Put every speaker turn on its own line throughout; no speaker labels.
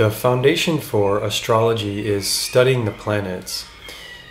The foundation for astrology is studying the planets.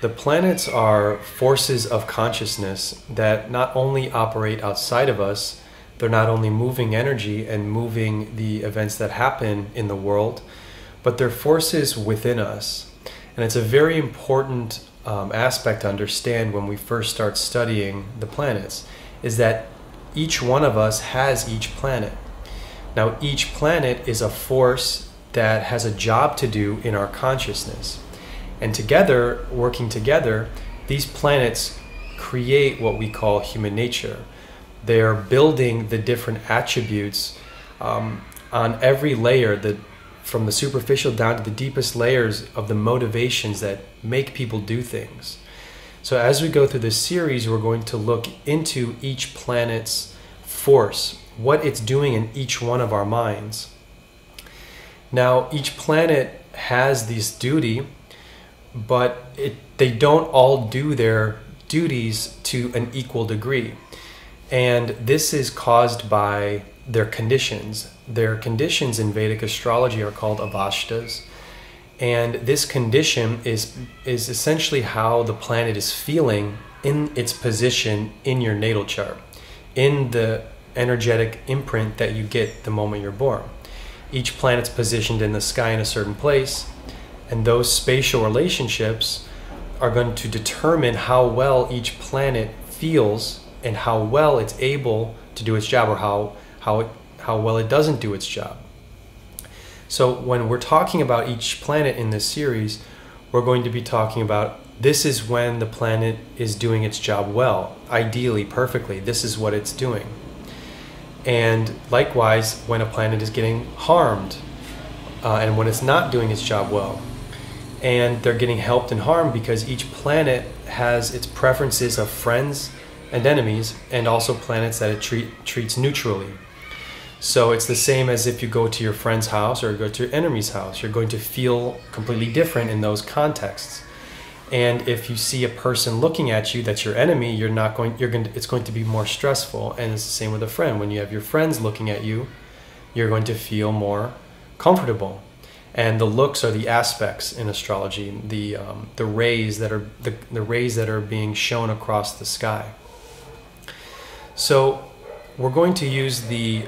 The planets are forces of consciousness that not only operate outside of us, they're not only moving energy and moving the events that happen in the world, but they're forces within us. And it's a very important aspect to understand when we first start studying the planets, is that each one of us has each planet. Now, each planet is a force that has a job to do in our consciousness. And together, working together, these planets create what we call human nature. They are building the different attributes on every layer, from the superficial down to the deepest layers of the motivations that make people do things. So as we go through this series, we're going to look into each planet's force, what it's doing in each one of our minds. Now, each planet has this duty, but they don't all do their duties to an equal degree. And this is caused by their conditions. Their conditions in Vedic astrology are called avashtas. And this condition is essentially how the planet is feeling in its position in your natal chart, in the energetic imprint that you get the moment you're born. Each planet's positioned in the sky in a certain place, and those spatial relationships are going to determine how well each planet feels and how well it's able to do its job, or how well it doesn't do its job. So when we're talking about each planet in this series, we're going to be talking about this is when the planet is doing its job well, ideally, perfectly. This is what it's doing. And likewise, when a planet is getting harmed and when it's not doing its job well. And they're getting helped and harmed because each planet has its preferences of friends and enemies, and also planets that it treats neutrally. So it's the same as if you go to your friend's house or go to your enemy's house. You're going to feel completely different in those contexts. And if you see a person looking at you that's your enemy, it's going to be more stressful. And it's the same with a friend. When you have your friends looking at you, you're going to feel more comfortable. And the looks are the aspects in astrology, the rays that are being shown across the sky. So we're going to use the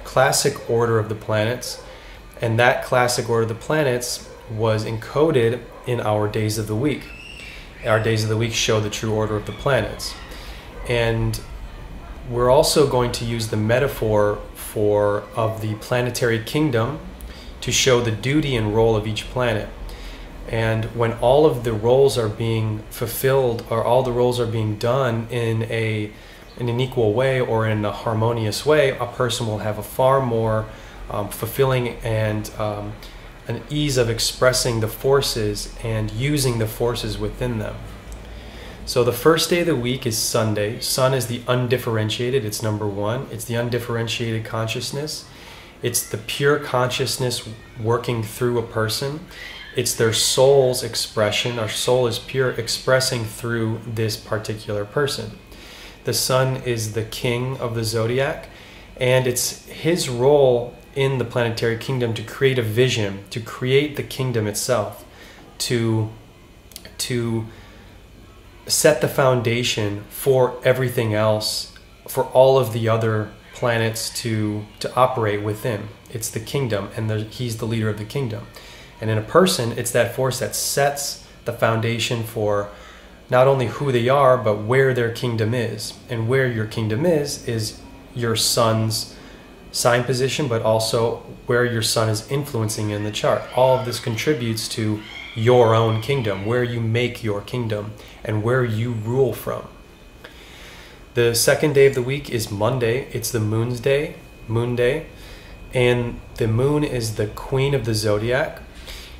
classic order of the planets, and that classic order of the planets was encoded in our days of the week. Our days of the week show the true order of the planets. And we're also going to use the metaphor of the planetary kingdom to show the duty and role of each planet. And when all of the roles are being fulfilled, or all the roles are being done in an equal way or in a harmonious way, a person will have a far more fulfilling and an ease of expressing the forces and using the forces within them. So the first day of the week is Sunday. Sun is the undifferentiated, it's number one. It's the undifferentiated consciousness. It's the pure consciousness working through a person. It's their soul's expression. Our soul is pure, expressing through this particular person. The sun is the king of the zodiac, and it's his role in the planetary kingdom to create a vision, to create the kingdom itself, to set the foundation for everything else, for all of the other planets to operate within. It's the kingdom, and he's the leader of the kingdom. And in a person, it's that force that sets the foundation for not only who they are, but where their kingdom is. And where your kingdom is your sun's sign position, but also where your sun is influencing in the chart. All of this contributes to your own kingdom, where you make your kingdom, and where you rule from. The second day of the week is Monday. It's the moon day. And the moon is the queen of the zodiac.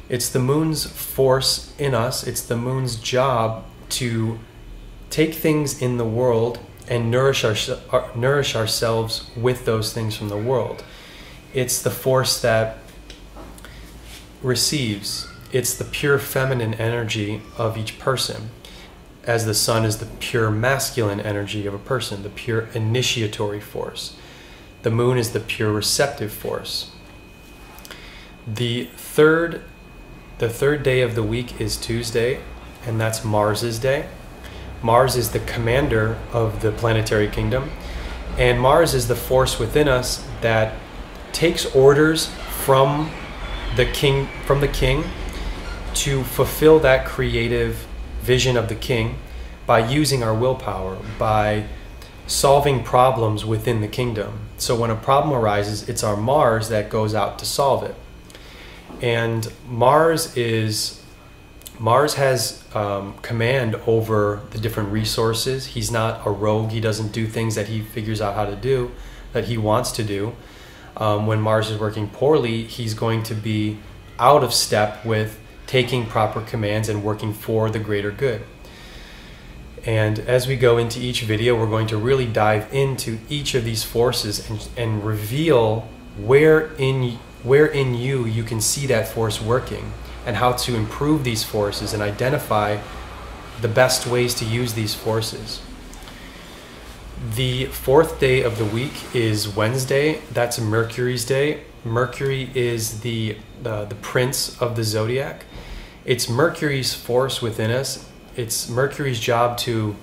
It's the moon's force in us. It's the moon's job to take things in the world and nourish ourselves with those things from the world. It's the force that receives. It's the pure feminine energy of each person, as the sun is the pure masculine energy of a person, the pure initiatory force. The moon is the pure receptive force. The third day of the week is Tuesday, and that's Mars's day. Mars is the commander of the planetary kingdom, and Mars is the force within us that takes orders from the king to fulfill that creative vision of the king by using our willpower, by solving problems within the kingdom. So when a problem arises, it's our Mars that goes out to solve it. And Mars has command over the different resources. He's not a rogue. He doesn't do things that he figures out how to do, that he wants to do. When Mars is working poorly, he's going to be out of step with taking proper commands and working for the greater good. And as we go into each video, we're going to really dive into each of these forces and reveal where in you can see that force working, and how to improve these forces and identify the best ways to use these forces. The fourth day of the week is Wednesday. That's Mercury's day. Mercury is the prince of the zodiac. It's Mercury's force within us. It's Mercury's job to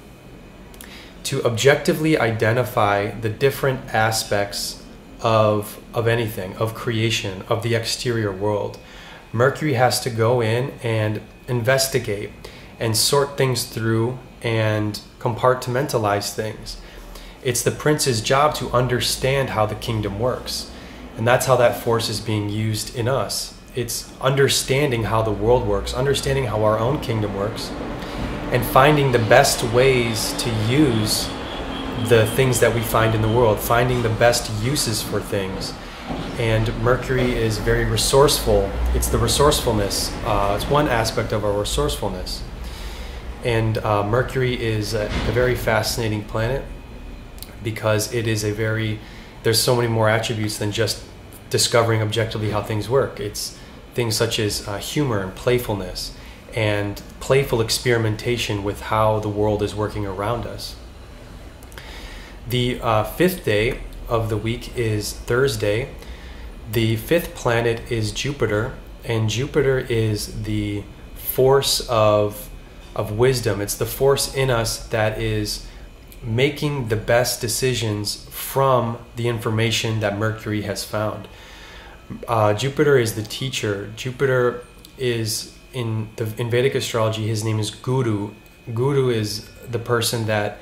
objectively identify the different aspects of anything, of creation, of the exterior world. Mercury has to go in and investigate and sort things through and compartmentalize things. It's the prince's job to understand how the kingdom works. And that's how that force is being used in us. It's understanding how the world works, understanding how our own kingdom works, and finding the best ways to use the things that we find in the world, finding the best uses for things. And Mercury is very resourceful. It's the resourcefulness. It's one aspect of our resourcefulness. And Mercury is a very fascinating planet because it is there's so many more attributes than just discovering objectively how things work. It's things such as humor and playfulness and playful experimentation with how the world is working around us. The fifth day of the week is Thursday. The fifth planet is Jupiter, and Jupiter is the force of wisdom. It's the force in us that is making the best decisions from the information that Mercury has found. Jupiter is the teacher. Jupiter is, in Vedic astrology, his name is Guru. Guru is the person that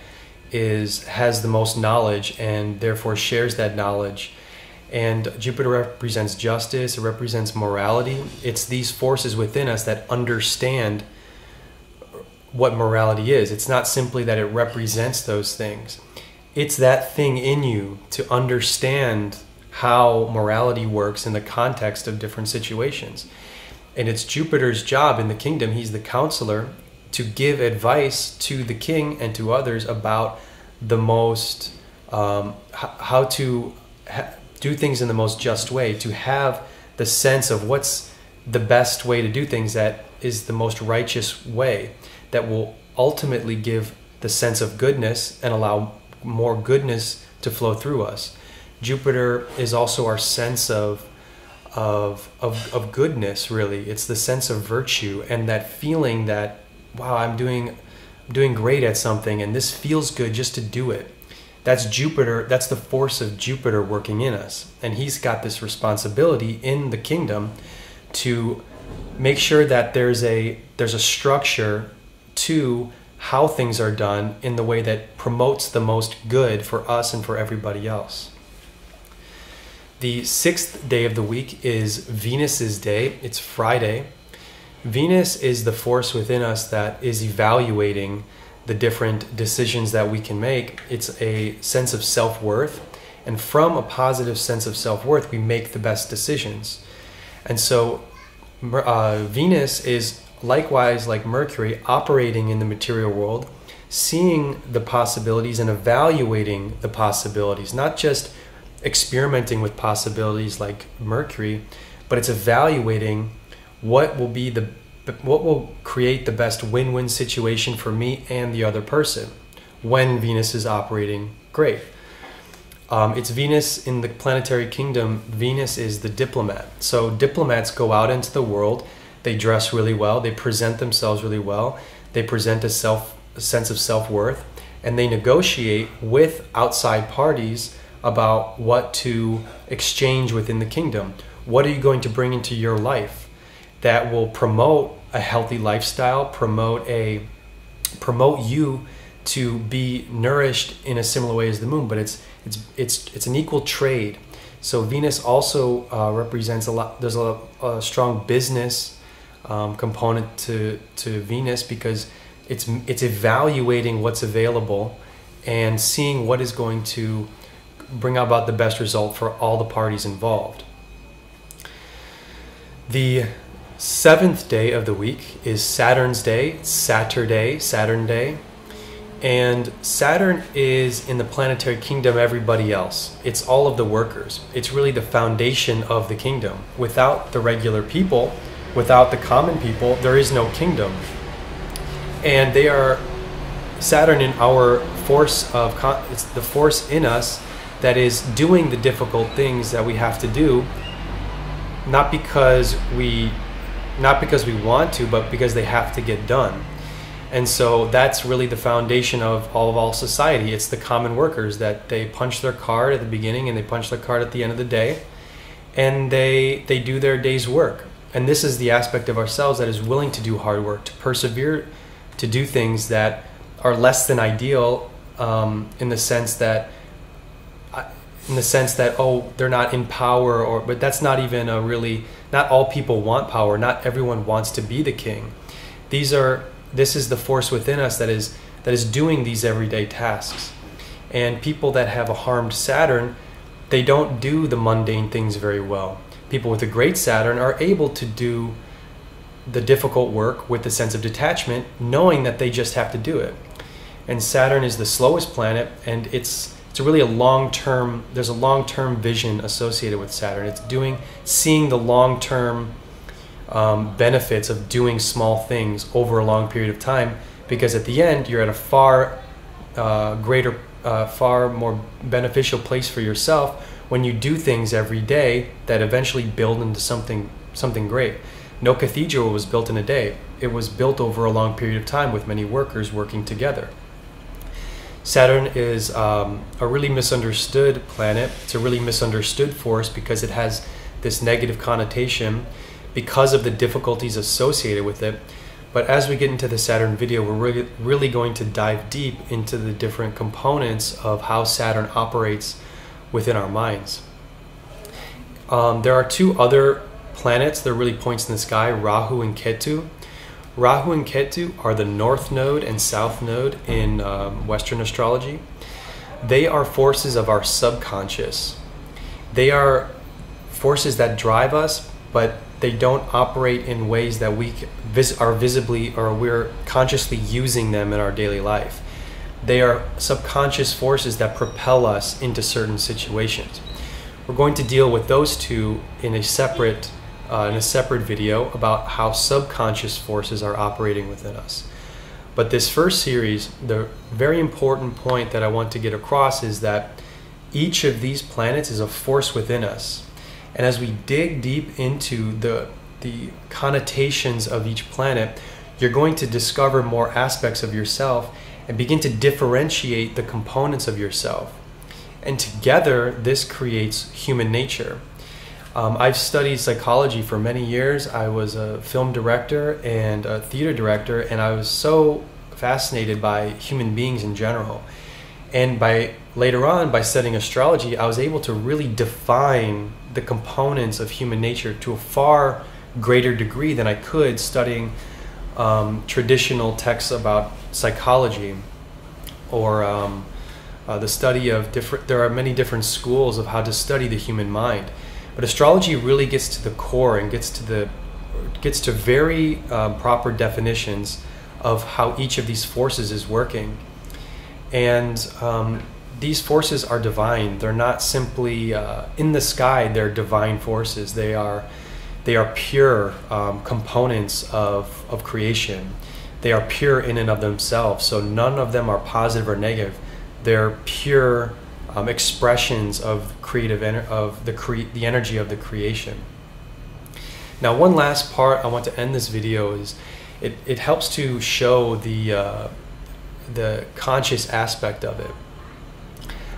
has the most knowledge and therefore shares that knowledge. And Jupiter represents justice, it represents morality. It's these forces within us that understand what morality is. It's not simply that it represents those things. It's that thing in you to understand how morality works in the context of different situations. And it's Jupiter's job in the kingdom, he's the counselor, to give advice to the king and to others about the most, how to do things in the most just way, to have the sense of what's the best way to do things that is the most righteous way, that will ultimately give the sense of goodness and allow more goodness to flow through us. Jupiter is also our sense of goodness, really. It's the sense of virtue and that feeling that, wow, I'm doing great at something and this feels good just to do it. That's Jupiter. That's the force of Jupiter working in us. And he's got this responsibility in the kingdom to make sure that there's a structure to how things are done in the way that promotes the most good for us and for everybody else. The sixth day of the week is Venus's day. It's Friday. Venus is the force within us that is evaluating the different decisions that we can make. It's a sense of self-worth, and from a positive sense of self-worth, we make the best decisions. And so Venus is likewise, like Mercury, operating in the material world, seeing the possibilities and evaluating the possibilities, not just experimenting with possibilities like Mercury, but it's evaluating what will create the best win-win situation for me and the other person when Venus is operating great. It's Venus in the planetary kingdom. Venus is the diplomat. So diplomats go out into the world. They dress really well. They present themselves really well. They present a sense of self-worth, and they negotiate with outside parties about what to exchange within the kingdom. What are you going to bring into your life that will promote a healthy lifestyle, promote you to be nourished in a similar way as the moon? But it's an equal trade. So Venus also represents a lot. There's a strong business component to Venus, because it's evaluating what's available and seeing what is going to bring about the best result for all the parties involved. The 7th day of the week is Saturn's day, Saturn day. And Saturn is in the planetary kingdom everybody else. It's all of the workers. It's really the foundation of the kingdom. Without the regular people, without the common people, there is no kingdom. And they are Saturn in our force of, it's the force in us that is doing the difficult things that we have to do, not because we want to, but because they have to get done. And so that's really the foundation of all society. It's the common workers, that they punch their card at the beginning and they punch their card at the end of the day, and they do their day's work. And this is the aspect of ourselves that is willing to do hard work, to persevere, to do things that are less than ideal, in the sense that oh, they're not in power, but that's not even not all people want power. Not everyone wants to be the king. This is the force within us that is doing these everyday tasks. And people that have a harmed Saturn, they don't do the mundane things very well. People with a great Saturn are able to do the difficult work with a sense of detachment, knowing that they just have to do it. And Saturn is the slowest planet, and it's really there's a long-term vision associated with Saturn. It's seeing the long-term benefits of doing small things over a long period of time, because at the end you're at a far more beneficial place for yourself when you do things every day that eventually build into something great. No cathedral was built in a day. It was built over a long period of time with many workers working together. Saturn is a really misunderstood planet. It's a really misunderstood force because it has this negative connotation because of the difficulties associated with it. But as we get into the Saturn video, we're really going to dive deep into the different components of how Saturn operates within our minds. There are two other planets. They're really points in the sky, Rahu and Ketu. Rahu and Ketu are the north node and south node in Western astrology. They are forces of our subconscious. They are forces that drive us, but they don't operate in ways that we are visibly, or we're consciously using them in our daily life. They are subconscious forces that propel us into certain situations. We're going to deal with those two in a separate video about how subconscious forces are operating within us. But this first series, the very important point that I want to get across is that each of these planets is a force within us. And as we dig deep into the connotations of each planet, you're going to discover more aspects of yourself and begin to differentiate the components of yourself. And together, this creates human nature. I've studied psychology for many years. I was a film director and a theater director, and I was so fascinated by human beings in general. And later on, by studying astrology, I was able to really define the components of human nature to a far greater degree than I could studying traditional texts about psychology, or the study of there are many different schools of how to study the human mind. But astrology really gets to the core and gets to very proper definitions of how each of these forces is working. And these forces are divine. They're not simply in the sky. They're divine forces. They are pure components of creation. They are pure in and of themselves. So none of them are positive or negative. They're pure expressions of the energy of the creation. Now, one last part I want to end this video is it helps to show the conscious aspect of it.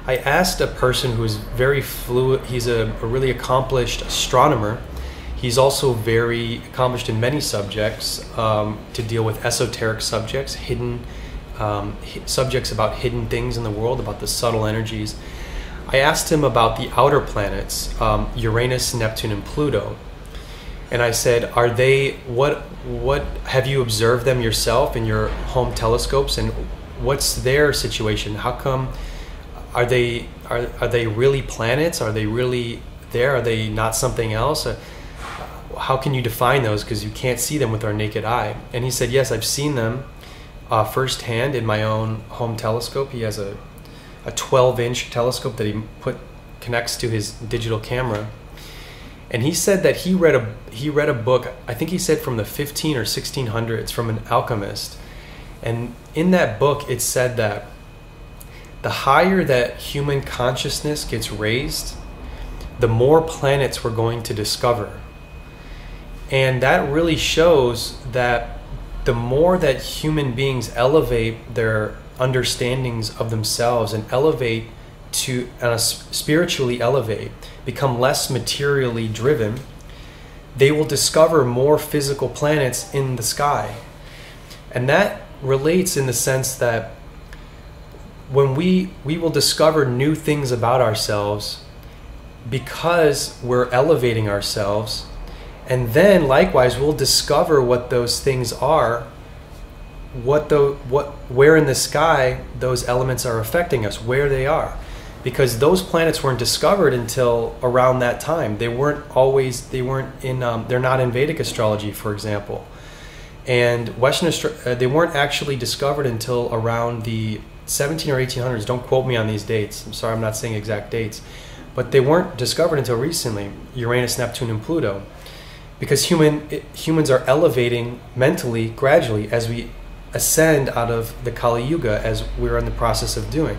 I asked a person who is very fluid. He's a really accomplished astronomer. He's also very accomplished in many subjects to deal with esoteric subjects, hidden subjects about hidden things in the world, about the subtle energies. I asked him about the outer planets, Uranus, Neptune, and Pluto. And I said, are they, what have you observed them yourself in your home telescopes, and what's their situation? How come, are they really planets? Are they really there? Are they not something else? How can you define those? Because you can't see them with our naked eye. And he said, yes, I've seen them firsthand in my own home telescope. He has a 12-inch telescope that he connects to his digital camera. And he said that he read a book, I think he said from the 15 or 1600s, from an alchemist. And in that book it said that the higher that human consciousness gets raised, the more planets we're going to discover. And that really shows that the more that human beings elevate their understandings of themselves and spiritually elevate, become less materially driven, they will discover more physical planets in the sky. And that relates in the sense that when we will discover new things about ourselves because we're elevating ourselves. And then likewise, we'll discover what those things are, where in the sky those elements are affecting us, where they are. Because those planets weren't discovered until around that time. They're not in Vedic astrology, for example. And they weren't actually discovered until around the 17 or 1800s. Don't quote me on these dates. I'm sorry, I'm not saying exact dates. But they weren't discovered until recently, Uranus, Neptune, and Pluto. Because humans are elevating mentally, gradually, as we ascend out of the Kali Yuga, as we're in the process of doing.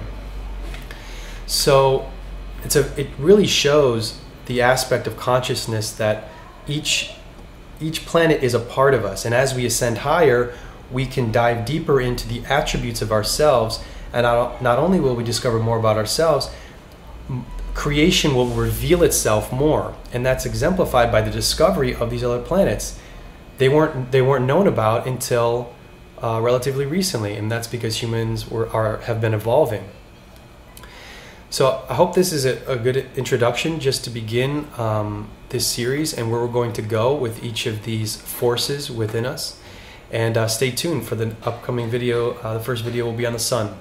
So it really shows the aspect of consciousness that each planet is a part of us. And as we ascend higher, we can dive deeper into the attributes of ourselves. And not only will we discover more about ourselves, creation will reveal itself more, and that's exemplified by the discovery of these other planets. They weren't known about until relatively recently, and that's because humans have been evolving. So I hope this is a good introduction just to begin this series and where we're going to go with each of these forces within us. And stay tuned for the upcoming video. The first video will be on the sun.